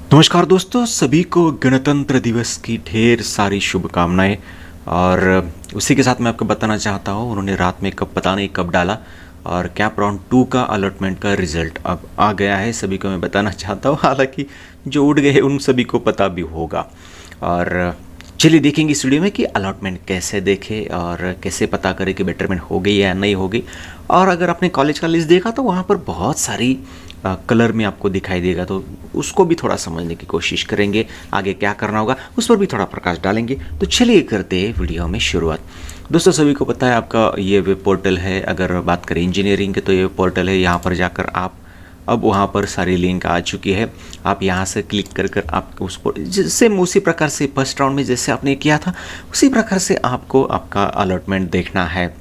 नमस्कार दोस्तों, सभी को गणतंत्र दिवस की ढेर सारी शुभकामनाएं। और उसी के साथ मैं आपको बताना चाहता हूँ उन्होंने रात में कब पता नहीं कब डाला और कैप राउंड 2 का अलॉटमेंट का रिजल्ट अब आ गया है। सभी को मैं बताना चाहता हूँ, हालांकि जो उड़ गए उन सभी को पता भी होगा। और चलिए देखेंगे इस वीडियो में कि अलॉटमेंट कैसे देखें और कैसे पता करें कि बेटरमेंट हो गई या नहीं हो गई। और अगर आपने कॉलेज का लिस्ट देखा तो वहाँ पर बहुत सारी कलर में आपको दिखाई देगा, तो उसको भी थोड़ा समझने की कोशिश करेंगे। आगे क्या करना होगा उस पर भी थोड़ा प्रकाश डालेंगे। तो चलिए करते हैं वीडियो में शुरुआत। दोस्तों, सभी को पता है आपका ये वेब पोर्टल है। अगर बात करें इंजीनियरिंग के तो ये पोर्टल है। यहाँ पर जाकर आप अब वहाँ पर सारी लिंक आ चुकी है। आप यहाँ से क्लिक कर कर आप उस पर सेम उसी प्रकार से फर्स्ट राउंड में जैसे आपने किया था उसी प्रकार से आपको आपका अलॉटमेंट देखना है।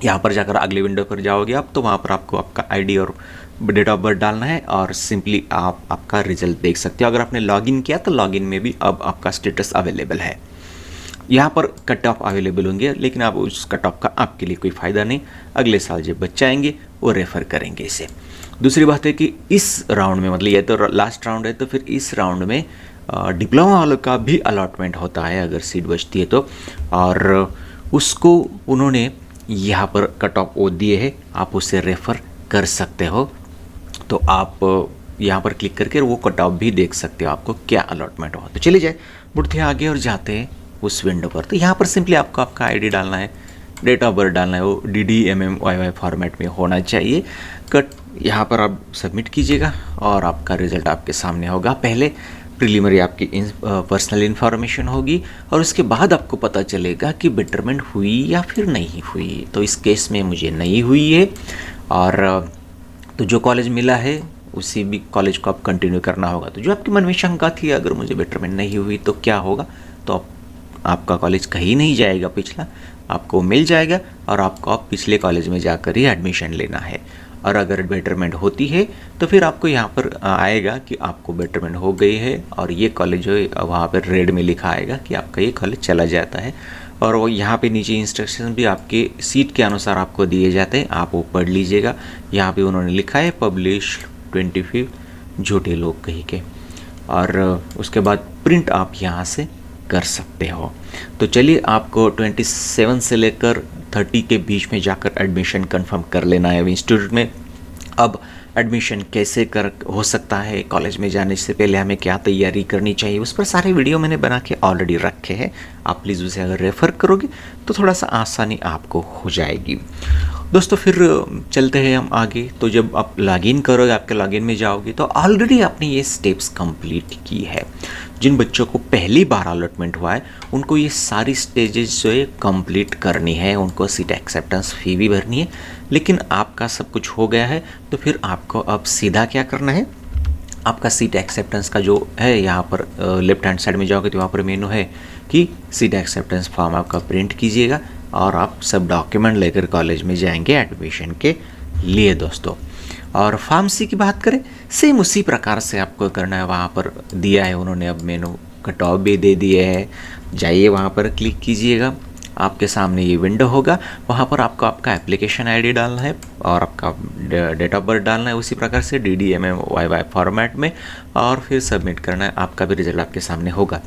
यहाँ पर जाकर अगले विंडो पर जाओगे आप, तो वहाँ पर आपको आपका आईडी और डेट ऑफ बर्थ डालना है और सिंपली आप आपका रिजल्ट देख सकते हो। अगर आपने लॉगिन किया तो लॉगिन में भी अब आपका स्टेटस अवेलेबल है। यहाँ पर कट ऑफ अवेलेबल होंगे, लेकिन आप उस कट ऑफ का आपके लिए कोई फ़ायदा नहीं। अगले साल जब बच्चे आएंगे वो रेफ़र करेंगे इसे। दूसरी बात है कि इस राउंड में, मतलब ये तो लास्ट राउंड है, तो फिर इस राउंड में डिप्लोमा वालों का भी अलॉटमेंट होता है अगर सीट बचती है तो। और उसको उन्होंने यहाँ पर कट ऑफ वो दिए है, आप उसे रेफ़र कर सकते हो। तो आप यहाँ पर क्लिक करके वो कट ऑफ भी देख सकते हो आपको क्या अलॉटमेंट हो। तो चलिए जाए बढ़ते हैं आगे और जाते हैं उस विंडो पर। तो यहाँ पर सिंपली आपको आपका आईडी डालना है, डेट ऑफ बर्थ डालना है, वो DDMMYY फॉर्मेट में होना चाहिए। कट यहाँ पर आप सबमिट कीजिएगा और आपका रिज़ल्ट आपके सामने होगा। पहले प्रीलिमिनरी आपकी पर्सनल इन्फॉर्मेशन होगी और उसके बाद आपको पता चलेगा कि बेटरमेंट हुई या फिर नहीं हुई। तो इस केस में मुझे नहीं हुई है, और तो जो कॉलेज मिला है उसी भी कॉलेज को आप कंटिन्यू करना होगा। तो जो आपके मन में शंका थी अगर मुझे बेटरमेंट नहीं हुई तो क्या होगा, तो आपका कॉलेज कहीं नहीं जाएगा, पिछला आपको मिल जाएगा और आपको आप पिछले कॉलेज में जाकर ही एडमिशन लेना है। और अगर बेटरमेंट होती है तो फिर आपको यहाँ पर आएगा कि आपको बेटरमेंट हो गई है और ये कॉलेज जो है वहाँ पर रेड में लिखा आएगा कि आपका ये कॉलेज चला जाता है। और वो यहाँ पे नीचे इंस्ट्रक्शन भी आपके सीट के अनुसार आपको दिए जाते हैं, आप वो पढ़ लीजिएगा। यहाँ पे उन्होंने लिखा है पब्लिश 25 झूठे लोग कहीं के, और उसके बाद प्रिंट आप यहाँ से कर सकते हो। तो चलिए आपको 27 से लेकर 30 के बीच में जाकर एडमिशन कंफर्म कर लेना है इंस्टीट्यूट में। अब एडमिशन कैसे कर हो सकता है, कॉलेज में जाने से पहले हमें क्या तैयारी करनी चाहिए, उस पर सारे वीडियो मैंने बना के ऑलरेडी रखे हैं। आप प्लीज़ उसे अगर रेफ़र करोगे तो थोड़ा सा आसानी आपको हो जाएगी। दोस्तों, फिर चलते हैं हम आगे। तो जब आप लॉगिन करोगे, आपके लॉगिन में जाओगे, तो ऑलरेडी आपने ये स्टेप्स कंप्लीट की है। जिन बच्चों को पहली बार अलॉटमेंट हुआ है उनको ये सारी स्टेजेस जो है कंप्लीट करनी है, उनको सीट एक्सेप्टेंस फ़ी भी भरनी है। लेकिन आपका सब कुछ हो गया है तो फिर आपको अब सीधा क्या करना है, आपका सीट एक्सेप्टेंस का जो है यहाँ पर लेफ्ट हैंड साइड में जाओगे तो वहाँ पर मेनू है कि सीट एक्सेप्टेंस फॉर्म आपका प्रिंट कीजिएगा और आप सब डॉक्यूमेंट लेकर कॉलेज में जाएंगे एडमिशन के लिए दोस्तों। और फार्मेसी की बात करें, सेम उसी प्रकार से आपको करना है। वहाँ पर दिया है उन्होंने, अब मेनू कट ऑफ भी दे दिए है। जाइए वहाँ पर क्लिक कीजिएगा, आपके सामने ये विंडो होगा। वहाँ पर आपको आपका एप्लीकेशन आईडी डालना है और आपका डेट ऑफ बर्थ डालना है उसी प्रकार से DDMMYY फॉर्मेट में, और फिर सबमिट करना है। आपका भी रिजल्ट आपके सामने होगा।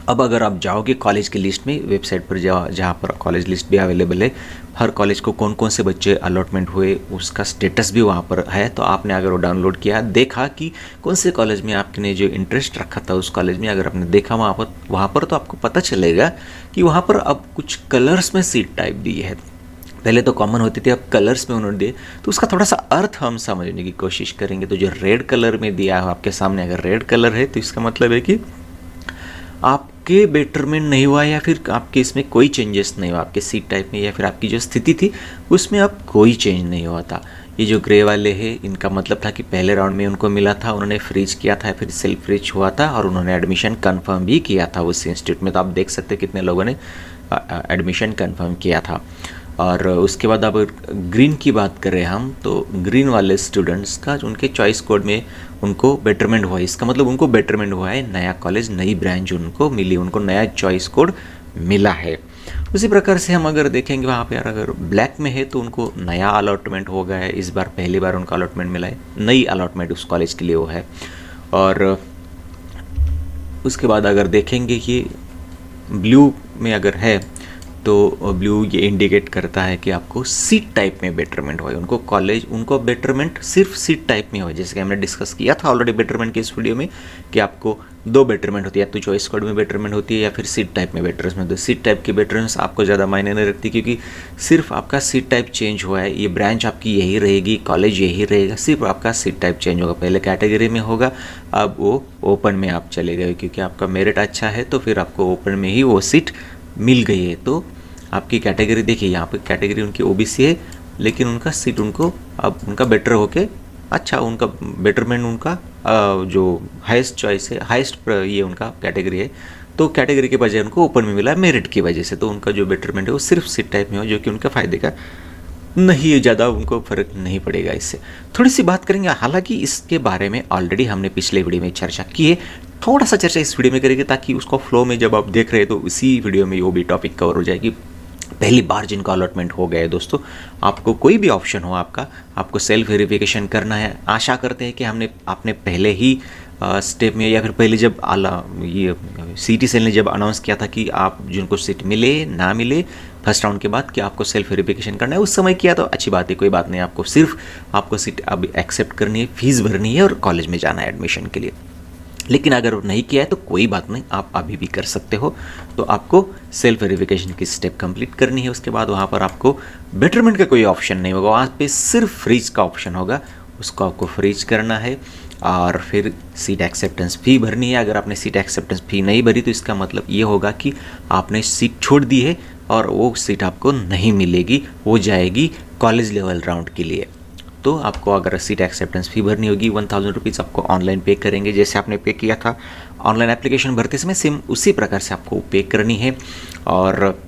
अब अगर आप जाओगे कॉलेज की लिस्ट में, वेबसाइट पर जहाँ पर कॉलेज लिस्ट भी अवेलेबल है, हर कॉलेज को कौन कौन से बच्चे अलॉटमेंट हुए उसका स्टेटस भी वहाँ पर है। तो आपने अगर वो डाउनलोड किया, देखा कि कौन से कॉलेज में आपने जो इंटरेस्ट रखा था उस कॉलेज में अगर आपने देखा वहाँ पर तो आपको पता चलेगा कि वहाँ पर अब कुछ कलर्स में सीट टाइप दी है। पहले तो कॉमन होती थी, अब कलर्स में उन्होंने दिए। तो उसका थोड़ा सा अर्थ हम समझने की कोशिश करेंगे। तो जो रेड कलर में दिया है आपके सामने, अगर रेड कलर है तो इसका मतलब है कि आपके बेटरमेंट नहीं हुआ या फिर आपके इसमें कोई चेंजेस नहीं हुआ, आपके सीट टाइप में या फिर आपकी जो स्थिति थी उसमें अब कोई चेंज नहीं हुआ था। ये जो ग्रे वाले हैं इनका मतलब था कि पहले राउंड में उनको मिला था, उन्होंने फ्रीज किया था, फिर सेल्फ फ्रीज हुआ था और उन्होंने एडमिशन कंफर्म भी किया था उस इंस्टीट्यूट में। तो आप देख सकते हैं कितने लोगों ने एडमिशन कंफर्म किया था। और उसके बाद अब ग्रीन की बात करें हम, तो ग्रीन वाले स्टूडेंट्स का उनके चॉइस कोड में उनको बेटरमेंट हुआ है। इसका मतलब उनको बेटरमेंट हुआ है, नया कॉलेज, नई ब्रांच उनको मिली, उनको नया चॉइस कोड मिला है। उसी प्रकार से हम अगर देखेंगे वहाँ पे अगर ब्लैक में है तो उनको नया अलॉटमेंट हो गया है, इस बार पहली बार उनको अलॉटमेंट मिला है, नई अलॉटमेंट उस कॉलेज के लिए वो है। और उसके बाद अगर देखेंगे कि ब्लू में अगर है तो ब्लू ये इंडिकेट करता है कि आपको सीट टाइप में बेटरमेंट हो, उनको कॉलेज उनको बेटरमेंट सिर्फ सीट टाइप में हो। जैसे कि हमने डिस्कस किया था ऑलरेडी बेटरमेंट के इस वीडियो में कि आपको दो बेटरमेंट होती है, या तो चॉइस कोड में बेटरमेंट होती है या फिर सीट टाइप में बेटरमेंट होती है। सीट टाइप की बेटरमेंट आपको ज़्यादा मायने नहीं रखती, क्योंकि सिर्फ आपका सीट टाइप चेंज हुआ है, ये ब्रांच आपकी यही रहेगी, कॉलेज यही रहेगा, सिर्फ आपका सीट टाइप चेंज होगा। पहले कैटेगरी में होगा, अब वो ओपन में आप चले गए, क्योंकि आपका मेरिट अच्छा है तो फिर आपको ओपन में ही वो सीट मिल गई है। तो आपकी कैटेगरी देखिए, यहाँ पे कैटेगरी उनकी ओबीसी है, लेकिन उनका सीट उनको अब उनका बेटर होके अच्छा, उनका बेटरमेंट उनका जो हाईएस्ट चॉइस है, हाईएस्ट ये उनका कैटेगरी है, तो कैटेगरी के बजाय उनको ओपन में मिला मेरिट की वजह से। तो उनका जो बेटरमेंट है वो सिर्फ सीट टाइप में हो, जो कि उनका फ़ायदे का नहीं, ज़्यादा उनको फ़र्क नहीं पड़ेगा इससे। थोड़ी सी बात करेंगे, हालांकि इसके बारे में ऑलरेडी हमने पिछले वीडियो में चर्चा की है, थोड़ा सा चर्चा इस वीडियो में करेंगे ताकि उसको फ्लो में जब आप देख रहे हैं तो इसी वीडियो में वो भी टॉपिक कवर हो जाएगी। पहली बार जिनका अलॉटमेंट हो गया है दोस्तों, आपको कोई भी ऑप्शन हो आपको सेल्फ वेरिफिकेशन करना है। आशा करते हैं कि आपने पहले ही स्टेप में, या फिर पहले जब ये सीटी सेल ने जब अनाउंस किया था कि आप जिनको सीट मिले ना मिले फर्स्ट राउंड के बाद कि आपको सेल्फ वेरिफिकेशन करना है, उस समय किया तो अच्छी बात है, कोई बात नहीं। आपको सीट अब एक्सेप्ट करनी है, फीस भरनी है और कॉलेज में जाना है एडमिशन के लिए। लेकिन अगर नहीं किया है तो कोई बात नहीं, आप अभी भी कर सकते हो। तो आपको सेल्फ वेरिफिकेशन की स्टेप कंप्लीट करनी है, उसके बाद वहाँ पर आपको बेटरमेंट का कोई ऑप्शन नहीं होगा, वहाँ पे सिर्फ फ्रीज का ऑप्शन होगा, उसको आपको फ्रीज करना है और फिर सीट एक्सेप्टेंस फ़ी भरनी है। अगर आपने सीट एक्सेप्टेंस फ़ी नहीं भरी तो इसका मतलब ये होगा कि आपने सीट छोड़ दी है और वो सीट आपको नहीं मिलेगी, वो जाएगी कॉलेज लेवल राउंड के लिए। तो आपको अगर सीट एक्सेप्टेंस फ़ी भरनी होगी 1000 रुपीज़ आपको ऑनलाइन पे करेंगे, जैसे आपने पे किया था ऑनलाइन एप्लीकेशन भरते समय, सेम उसी प्रकार से आपको पे करनी है और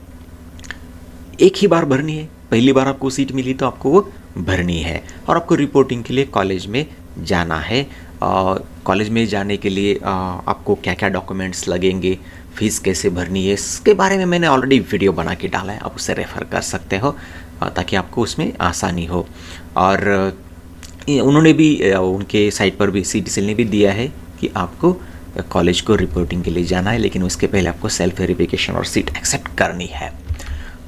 एक ही बार भरनी है। पहली बार आपको सीट मिली तो आपको वो भरनी है और आपको रिपोर्टिंग के लिए कॉलेज में जाना है। कॉलेज में जाने के लिए आपको क्या क्या डॉक्यूमेंट्स लगेंगे, फ़ीस कैसे भरनी है, इसके बारे में मैंने ऑलरेडी वीडियो बना के डाला है, आप उसे रेफ़र कर सकते हो ताकि आपको उसमें आसानी हो। और उन्होंने भी उनके साइट पर भी सीटीसीएल ने भी दिया है कि आपको कॉलेज को रिपोर्टिंग के लिए जाना है, लेकिन उसके पहले आपको सेल्फ वेरिफिकेशन और सीट एक्सेप्ट करनी है।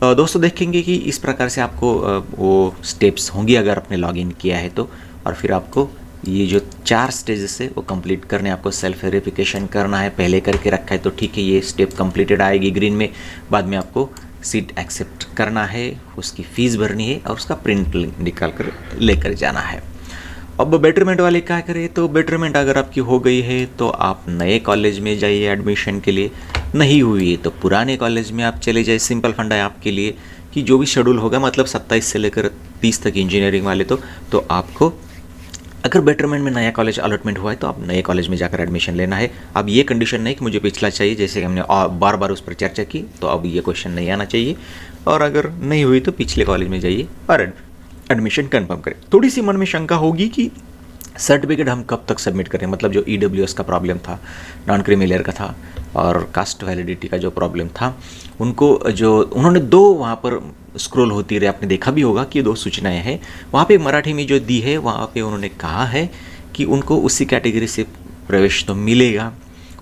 दोस्तों देखेंगे कि इस प्रकार से आपको वो स्टेप्स होंगी अगर आपने लॉगिन किया है तो, और फिर आपको ये जो 4 स्टेजेस है वो कंप्लीट करने, आपको सेल्फ वेरिफिकेशन करना है, पहले करके रखा है तो ठीक है, ये स्टेप कंप्लीटेड आएगी ग्रीन में। बाद में आपको सीट एक्सेप्ट करना है, उसकी फ़ीस भरनी है और उसका प्रिंट निकाल कर लेकर जाना है। अब बेटरमेंट वाले क्या करें, तो बेटरमेंट अगर आपकी हो गई है तो आप नए कॉलेज में जाइए एडमिशन के लिए, नहीं हुई है तो पुराने कॉलेज में आप चले जाइए। सिंपल फंडा है आपके लिए कि जो भी शेड्यूल होगा, मतलब 27 से लेकर 30 तक इंजीनियरिंग वाले तो आपको अगर बेटरमेंट में नया कॉलेज अलॉटमेंट हुआ है तो आप नए कॉलेज में जाकर एडमिशन लेना है। अब ये कंडीशन नहीं कि मुझे पिछला चाहिए, जैसे कि हमने बार बार उस पर चर्चा की, तो अब ये क्वेश्चन नहीं आना चाहिए। और अगर नहीं हुई तो पिछले कॉलेज में जाइए और एडमिशन कंफर्म करें। थोड़ी सी मन में शंका होगी कि सर्टिफिकेट हम कब तक सबमिट करें, मतलब जो EWS का प्रॉब्लम था, नॉन क्रीमी का था और कास्ट वैलिडिटी का जो प्रॉब्लम था, उनको जो उन्होंने 2 वहाँ पर स्क्रॉल होती रहे, आपने देखा भी होगा कि 2 सूचनाएं हैं वहाँ पे मराठी में जो दी है, वहाँ पे उन्होंने कहा है कि उनको उसी कैटेगरी से प्रवेश तो मिलेगा,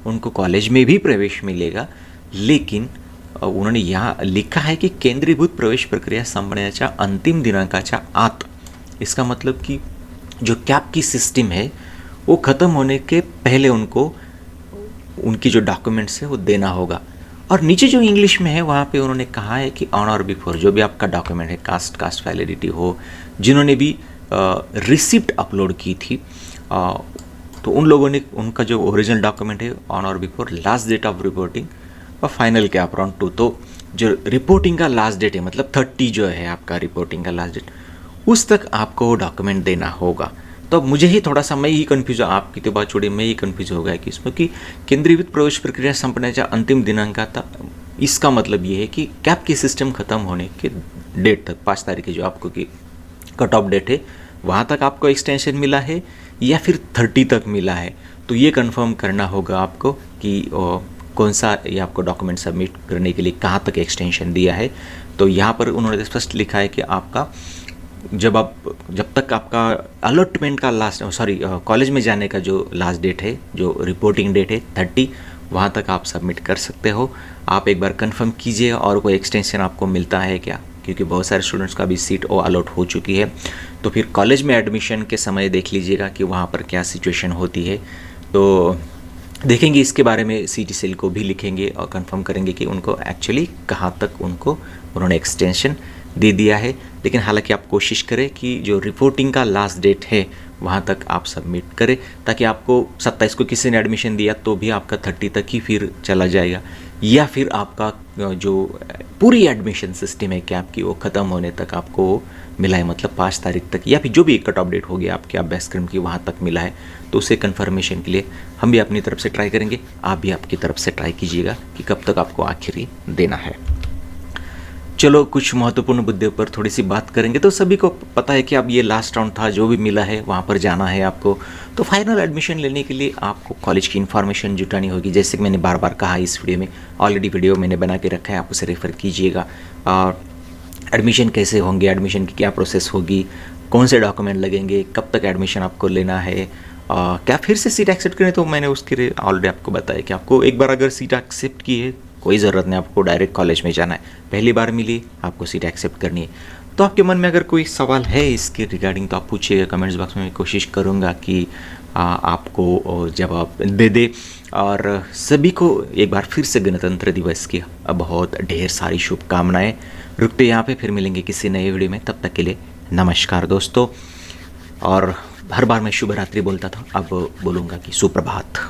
उनको कॉलेज में भी प्रवेश मिलेगा, लेकिन उन्होंने यहाँ लिखा है की केंद्रीभूत प्रवेश प्रक्रिया संपण्याच्या अंतिम दिनांकाच्या आत। इसका मतलब कि जो कैप की सिस्टम है वो ख़त्म होने के पहले उनको उनकी जो डॉक्यूमेंट्स है वो देना होगा। और नीचे जो इंग्लिश में है वहाँ पे उन्होंने कहा है कि ऑन और बिफोर जो भी आपका डॉक्यूमेंट है, कास्ट वैलिडिटी हो, जिन्होंने भी रिसिप्ट अपलोड की थी, तो उन लोगों ने उनका जो ओरिजिनल डॉक्यूमेंट है on or before last date of reporting और फाइनल कैप राउंड 2, तो जो रिपोर्टिंग का लास्ट डेट है, मतलब 30 जो है आपका रिपोर्टिंग का लास्ट डेट, उस तक आपको वो डॉक्यूमेंट देना होगा। तो अब मुझे ही थोड़ा सा, मैं ही कन्फ्यूज, आपकी तो बात छोड़िए, मैं ही कन्फ्यूज हो गया कि इसमें कि केंद्रीभूत प्रवेश प्रक्रिया संपण्याच्या अंतिम दिनांका था, इसका मतलब ये है कि कैप की सिस्टम ख़त्म होने के डेट तक, 5 तारीख की जो आपको की कट ऑफ डेट है, वहाँ तक आपको एक्सटेंशन मिला है या फिर 30 तक मिला है। तो ये कंफर्म करना होगा आपको कि कौन सा ये आपको डॉक्यूमेंट सबमिट करने के लिए कहाँ तक एक्सटेंशन दिया है। तो यहाँ पर उन्होंने स्पष्ट लिखा है कि आपका जब तक आपका अलॉटमेंट का कॉलेज में जाने का जो लास्ट डेट है, जो रिपोर्टिंग डेट है 30, वहाँ तक आप सबमिट कर सकते हो। आप एक बार कंफर्म कीजिए और कोई एक्सटेंशन आपको मिलता है क्या, क्योंकि बहुत सारे स्टूडेंट्स का भी सीट अलॉट हो चुकी है। तो फिर कॉलेज में एडमिशन के समय देख लीजिएगा कि वहाँ पर क्या सिचुएशन होती है। तो देखेंगे इसके बारे में, सिटी सेल को भी लिखेंगे और कंफर्म करेंगे कि उनको एक्चुअली कहाँ तक उन्होंने एक्सटेंशन दे दिया है। लेकिन हालांकि आप कोशिश करें कि जो रिपोर्टिंग का लास्ट डेट है वहाँ तक आप सबमिट करें, ताकि आपको 27 को किसी ने एडमिशन दिया तो भी आपका 30 तक ही फिर चला जाएगा, या फिर आपका जो पूरी एडमिशन सिस्टम है कैप की वो ख़त्म होने तक आपको मिला है, मतलब 5 तारीख तक, या फिर जो भी कट ऑफ डेट हो गया आपके अभ्यासक्रम की वहाँ तक मिला है। तो उसे कन्फर्मेशन के लिए हम भी अपनी तरफ से ट्राई करेंगे, आप भी आपकी तरफ से ट्राई कीजिएगा कि कब तक आपको आखिरी देना है। चलो कुछ महत्वपूर्ण मुद्दे पर थोड़ी सी बात करेंगे। तो सभी को पता है कि अब ये लास्ट राउंड था, जो भी मिला है वहाँ पर जाना है आपको। तो फाइनल एडमिशन लेने के लिए आपको कॉलेज की इन्फॉर्मेशन जुटानी होगी। जैसे कि मैंने बार बार कहा इस वीडियो में, ऑलरेडी वीडियो मैंने बना के रखा है, आप उसे रेफ़र कीजिएगा। और एडमिशन कैसे होंगे, एडमिशन की क्या प्रोसेस होगी, कौन से डॉक्यूमेंट लगेंगे, कब तक एडमिशन आपको लेना है, क्या फिर से सीट एक्सेप्ट करें, तो मैंने उसके लिए ऑलरेडी आपको बताया कि आपको एक बार अगर सीट एक्सेप्ट की है कोई ज़रूरत नहीं आपको डायरेक्ट कॉलेज में जाना है। पहली बार मिली आपको सीट एक्सेप्ट करनी है। तो आपके मन में अगर कोई सवाल है इसके रिगार्डिंग तो आप पूछिएगा कमेंट्स बॉक्स में, मैं कोशिश करूँगा कि आपको जवाब दे दे। और सभी को एक बार फिर से गणतंत्र दिवस की बहुत ढेर सारी शुभकामनाएं। रुकते यहाँ पे, फिर मिलेंगे किसी नए वीडियो में। तब तक के लिए नमस्कार दोस्तों। और हर बार मैं शुभ रात्रि बोलता था, अब बोलूँगा कि सुप्रभात।